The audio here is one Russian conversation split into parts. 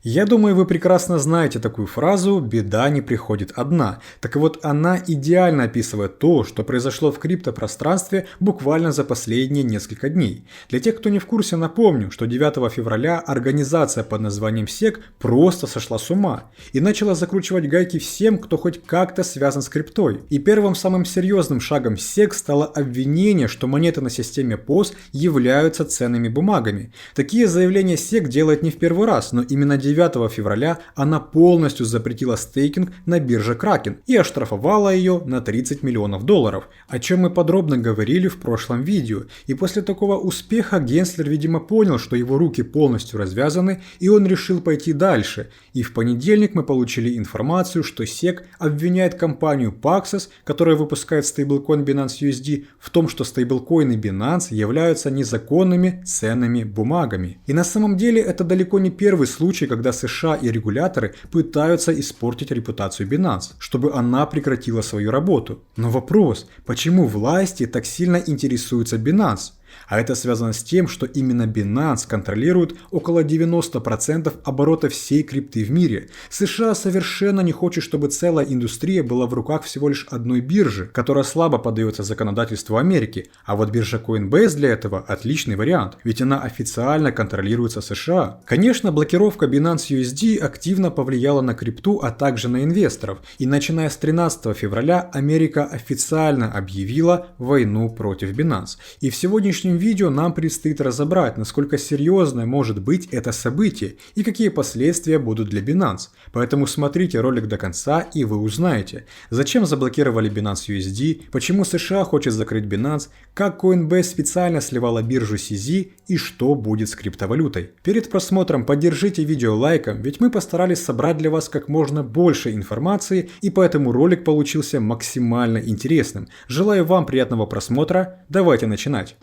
Я думаю, вы прекрасно знаете такую фразу «беда не приходит одна». Так вот, она идеально описывает то, что произошло в криптопространстве буквально за последние несколько дней. Для тех, кто не в курсе, напомню, что 9 февраля организация под названием SEC просто сошла с ума и начала закручивать гайки всем, кто хоть как-то связан с криптой. И первым самым серьезным шагом SEC стало обвинение, что монеты на системе POS являются ценными бумагами. Такие заявления SEC делает не в первый раз, но именно 9 февраля она полностью запретила стейкинг на бирже Kraken и оштрафовала ее на $30 миллионов, о чем мы подробно говорили в прошлом видео. И после такого успеха Генслер, видимо, понял, что его руки полностью развязаны, и он решил пойти дальше. И в понедельник мы получили информацию, что SEC обвиняет компанию Paxos, которая выпускает стейблкоин Binance USD, в том, что стейблкоины Binance являются незаконными ценными бумагами. И на самом деле это далеко не первый случай, когда США и регуляторы пытаются испортить репутацию Binance, чтобы она прекратила свою работу. Но вопрос, почему власти так сильно интересуются Binance? А это связано с тем, что именно Binance контролирует около 90% оборота всей крипты в мире. США совершенно не хочет, чтобы целая индустрия была в руках всего лишь одной биржи, которая слабо поддается законодательству Америки. А вот биржа Coinbase для этого отличный вариант, ведь она официально контролируется США. Конечно, блокировка Binance USD активно повлияла на крипту, а также на инвесторов. И начиная с 13 февраля Америка официально объявила войну против Binance. И в сегодняшнем видео нам предстоит разобрать, насколько серьезное может быть это событие и какие последствия будут для Binance. Поэтому смотрите ролик до конца, и вы узнаете, зачем заблокировали Binance USD, почему США хочет закрыть Binance, как Coinbase специально сливала биржу CZ и что будет с криптовалютой. Перед просмотром поддержите видео лайком, ведь мы постарались собрать для вас как можно больше информации, и поэтому ролик получился максимально интересным. Желаю вам приятного просмотра, давайте начинать.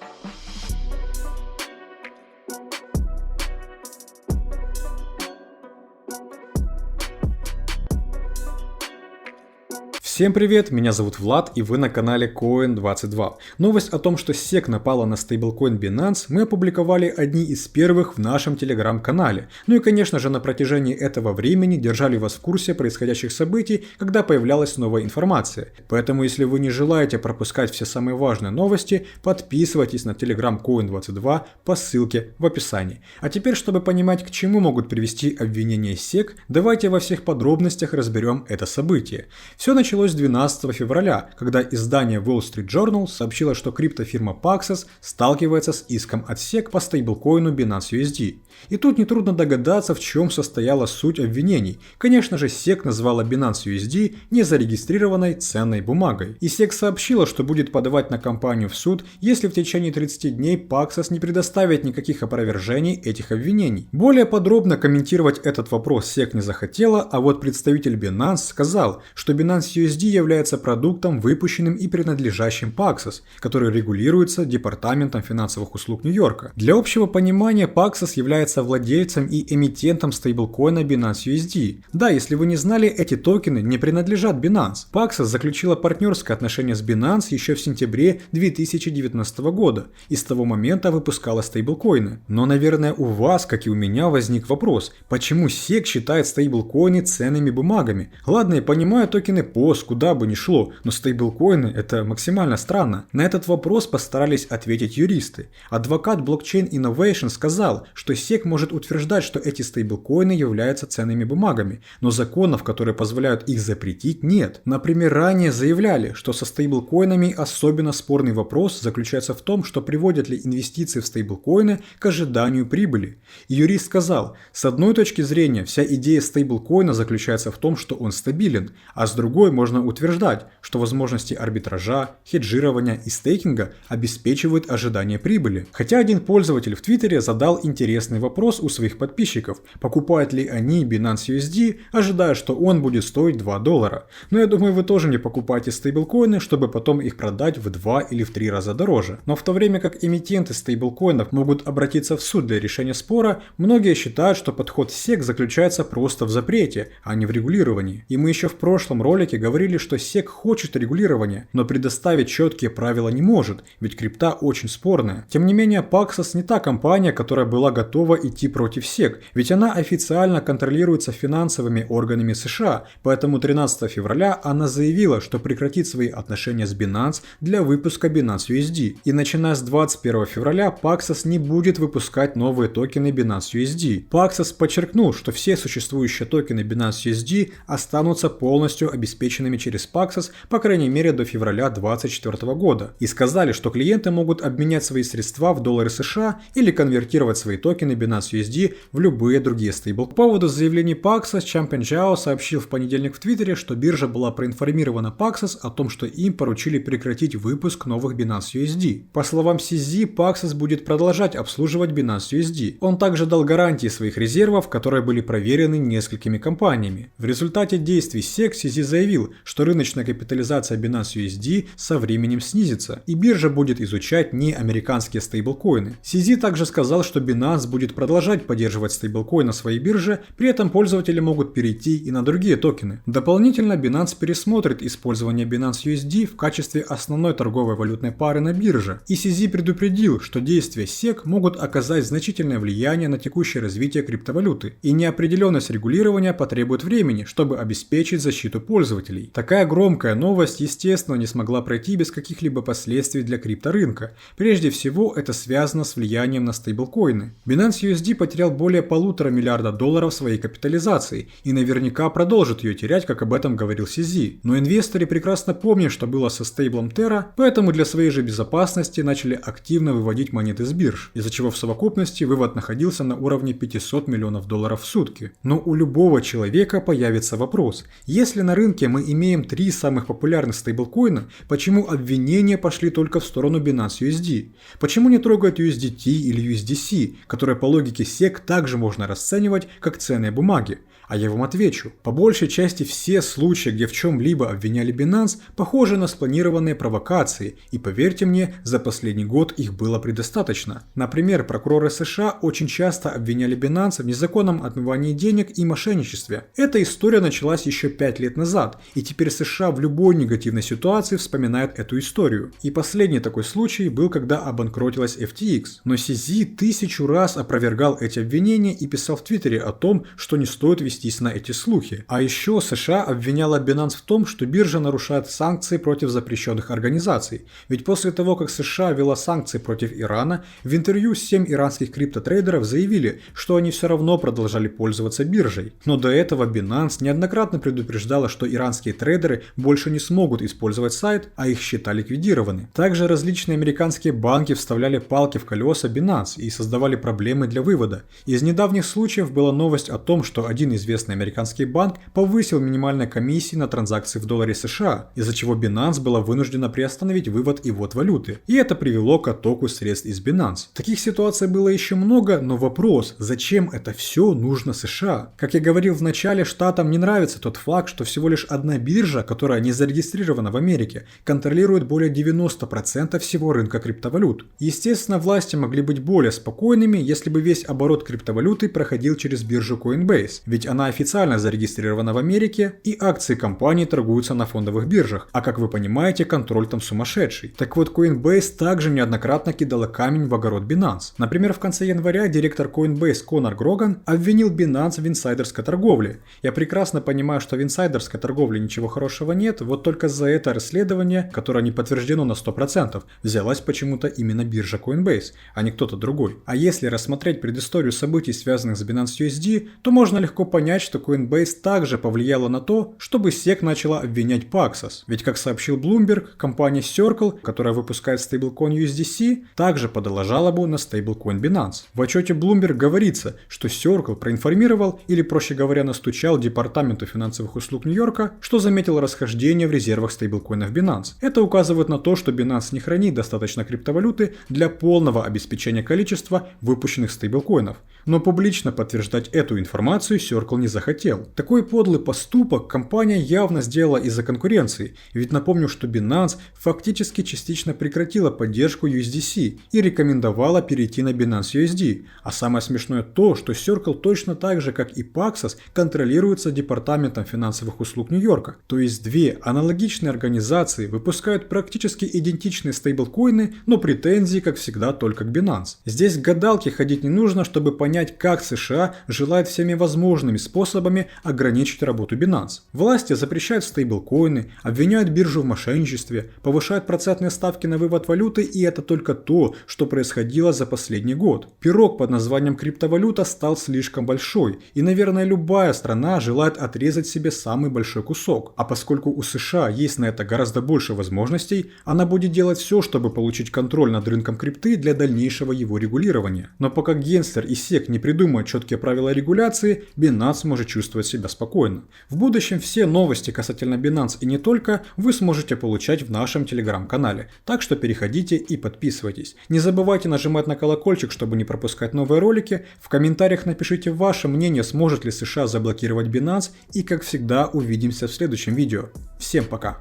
Всем привет, меня зовут Влад, и вы на канале Coin22. Новость о том, что SEC напала на стейблкоин Binance, мы опубликовали одни из первых в нашем телеграм-канале. Ну и конечно же на протяжении этого времени держали вас в курсе происходящих событий, когда появлялась новая информация. Поэтому если вы не желаете пропускать все самые важные новости, подписывайтесь на телеграм Coin22 по ссылке в описании. А теперь, чтобы понимать, к чему могут привести обвинения SEC, давайте во всех подробностях разберем это событие. Все началось 12 февраля, когда издание Wall Street Journal сообщило, что криптофирма Paxos сталкивается с иском от SEC по стейблкоину Binance USD. И тут нетрудно догадаться, в чем состояла суть обвинений. Конечно же, SEC назвала Binance USD незарегистрированной ценной бумагой. И SEC сообщила, что будет подавать на компанию в суд, если в течение 30 дней Paxos не предоставит никаких опровержений этих обвинений. Более подробно комментировать этот вопрос SEC не захотела, а вот представитель Binance сказал, что Binance USD является продуктом, выпущенным и принадлежащим Paxos, который регулируется Департаментом финансовых услуг Нью-Йорка. Для общего понимания, Paxos является владельцем и эмитентом стейблкоина Binance USD. Да, если вы не знали, эти токены не принадлежат Binance. Paxos заключила партнерское отношение с Binance еще в сентябре 2019 года и с того момента выпускала стейблкоины. Но, наверное, у вас, как и у меня, возник вопрос, почему SEC считает стейблкоины ценными бумагами? Ладно, я понимаю токены POS, куда бы ни шло, но стейблкоины – это максимально странно. На этот вопрос постарались ответить юристы. Адвокат Blockchain Innovation сказал, что SEC может утверждать, что эти стейблкоины являются ценными бумагами, но законов, которые позволяют их запретить, нет. Например, ранее заявляли, что со стейблкоинами особенно спорный вопрос заключается в том, что приводят ли инвестиции в стейблкоины к ожиданию прибыли. И юрист сказал, с одной точки зрения, вся идея стейблкоина заключается в том, что он стабилен, а с другой можно утверждать, что возможности арбитража, хеджирования и стейкинга обеспечивают ожидание прибыли. Хотя один пользователь в Твиттере задал интересный вопрос у своих подписчиков, покупают ли они Binance USD, ожидая, что он будет стоить $2. Но я думаю, вы тоже не покупаете стейблкоины, чтобы потом их продать в 2 или в 3 раза дороже. Но в то время как эмитенты стейблкоинов могут обратиться в суд для решения спора, многие считают, что подход SEC заключается просто в запрете, а не в регулировании. И мы еще в прошлом ролике говорили говорили, что SEC хочет регулирования, но предоставить четкие правила не может, ведь крипта очень спорная. Тем не менее, Paxos не та компания, которая была готова идти против SEC, ведь она официально контролируется финансовыми органами США, поэтому 13 февраля она заявила, что прекратит свои отношения с Binance для выпуска Binance USD. И начиная с 21 февраля Paxos не будет выпускать новые токены Binance USD. Paxos подчеркнул, что все существующие токены Binance USD останутся полностью обеспеченными через Paxos, по крайней мере до февраля 2024 года. И сказали, что клиенты могут обменять свои средства в доллары США или конвертировать свои токены Binance USD в любые другие стейблы. По поводу заявлений Paxos, Changpeng Zhao сообщил в понедельник в Твиттере, что биржа была проинформирована Paxos о том, что им поручили прекратить выпуск новых Binance USD. По словам CZ, Paxos будет продолжать обслуживать Binance USD. Он также дал гарантии своих резервов, которые были проверены несколькими компаниями. В результате действий SEC CZ заявил, что рыночная капитализация Binance USD со временем снизится, и биржа будет изучать неамериканские стейблкоины. CZ также сказал, что Binance будет продолжать поддерживать стейблкоин на своей бирже, при этом пользователи могут перейти и на другие токены. Дополнительно Binance пересмотрит использование Binance USD в качестве основной торговой валютной пары на бирже, и CZ предупредил, что действия SEC могут оказать значительное влияние на текущее развитие криптовалюты, и неопределенность регулирования потребует времени, чтобы обеспечить защиту пользователей. Такая громкая новость, естественно, не смогла пройти без каких-либо последствий для крипторынка. Прежде всего, это связано с влиянием на стейблкоины. Binance USD потерял более $1,5 миллиарда своей капитализации и наверняка продолжит ее терять, как об этом говорил CZ. Но инвесторы прекрасно помнят, что было со стейблом Terra, поэтому для своей же безопасности начали активно выводить монеты с бирж, из-за чего в совокупности вывод находился на уровне $500 миллионов в сутки. Но у любого человека появится вопрос: если на рынке мы имеем 3 самых популярных стейблкоина, почему обвинения пошли только в сторону Binance USD? Почему не трогают USDT или USDC, которые по логике SEC также можно расценивать как ценные бумаги? А я вам отвечу. По большей части все случаи, где в чем-либо обвиняли Binance, похожи на спланированные провокации, и поверьте мне, за последний год их было предостаточно. Например, прокуроры США очень часто обвиняли Binance в незаконном отмывании денег и мошенничестве. Эта история началась еще 5 лет назад, и теперь США в любой негативной ситуации вспоминают эту историю. И последний такой случай был, когда обанкротилась FTX. Но CZ 1000 раз опровергал эти обвинения и писал в Твиттере о том, что не стоит вестись на эти слухи. А еще США обвиняла Binance в том, что биржа нарушает санкции против запрещенных организаций. Ведь после того, как США ввела санкции против Ирана, в интервью 7 иранских криптотрейдеров заявили, что они все равно продолжали пользоваться биржей. Но до этого Binance неоднократно предупреждала, что иранские трейдеры больше не смогут использовать сайт, а их счета ликвидированы. Также различные американские банки вставляли палки в колеса Binance и создавали проблемы для вывода. Из недавних случаев была новость о том, что один известный американский банк повысил минимальные комиссии на транзакции в долларе США, из-за чего Binance была вынуждена приостановить вывод и ввод валюты. И это привело к оттоку средств из Binance. Таких ситуаций было еще много, но вопрос, зачем это все нужно США? Как я говорил в начале, штатам не нравится тот факт, что всего лишь одна биржа, которая не зарегистрирована в Америке, контролирует более 90% всего рынка криптовалют. Естественно, власти могли быть более спокойными, если бы весь оборот криптовалюты проходил через биржу Coinbase, ведь она официально зарегистрирована в Америке, и акции компании торгуются на фондовых биржах, а как вы понимаете, контроль там сумасшедший. Так вот, Coinbase также неоднократно кидала камень в огород Binance. Например, в конце января директор Coinbase Конор Гроган обвинил Binance в инсайдерской торговле. Я прекрасно понимаю, что в инсайдерской торговле ничего хорошего нет, вот только за это расследование, которое не подтверждено на 100%, взялась почему-то именно биржа Coinbase, а не кто-то другой. А если рассмотреть предысторию событий, связанных с Binance USD, то можно легко понять, что Coinbase также повлияла на то, чтобы SEC начала обвинять Paxos. Ведь, как сообщил Bloomberg, компания Circle, которая выпускает стейблкоин USDC, также подала жалобу на стейблкоин Binance. В отчете Bloomberg говорится, что Circle проинформировал, или проще говоря, настучал Департаменту финансовых услуг Нью-Йорка, что заметил расхождение в резервах стейблкоинов Binance. Это указывает на то, что Binance не хранит достаточно криптовалюты для полного обеспечения количества выпущенных стейблкоинов. Но публично подтверждать эту информацию Circle не захотел. Такой подлый поступок компания явно сделала из-за конкуренции, ведь напомню, что Binance фактически частично прекратила поддержку USDC и рекомендовала перейти на Binance USD. А самое смешное то, что Circle точно так же, как и Paxos, контролируется Департаментом финансовых услуг Нью-Йорка. То есть две аналогичные организации выпускают практически идентичные стейблкоины, но претензии, как всегда, только к Binance. Здесь к гадалке ходить не нужно, чтобы понять, как США желает всеми возможными способами ограничить работу Binance. Власти запрещают стейблкоины, обвиняют биржу в мошенничестве, повышают процентные ставки на вывод валюты, и это только то, что происходило за последний год. Пирог под названием криптовалюта стал слишком большой, и, наверное, любая страна желает отрезать себе самый большой кусок. А поскольку у США есть на это гораздо больше возможностей, она будет делать все, чтобы получить контроль над рынком крипты для дальнейшего его регулирования. Но пока Генслер и SEC не придумают четкие правила регуляции, Binance может чувствовать себя спокойно. В будущем все новости касательно Binance и не только вы сможете получать в нашем телеграм-канале, так что переходите и подписывайтесь. Не забывайте нажимать на колокольчик, чтобы не пропускать новые ролики. В комментариях напишите ваше мнение, сможет ли США заблокировать Binance, и как всегда увидимся в следующем видео. Всем пока!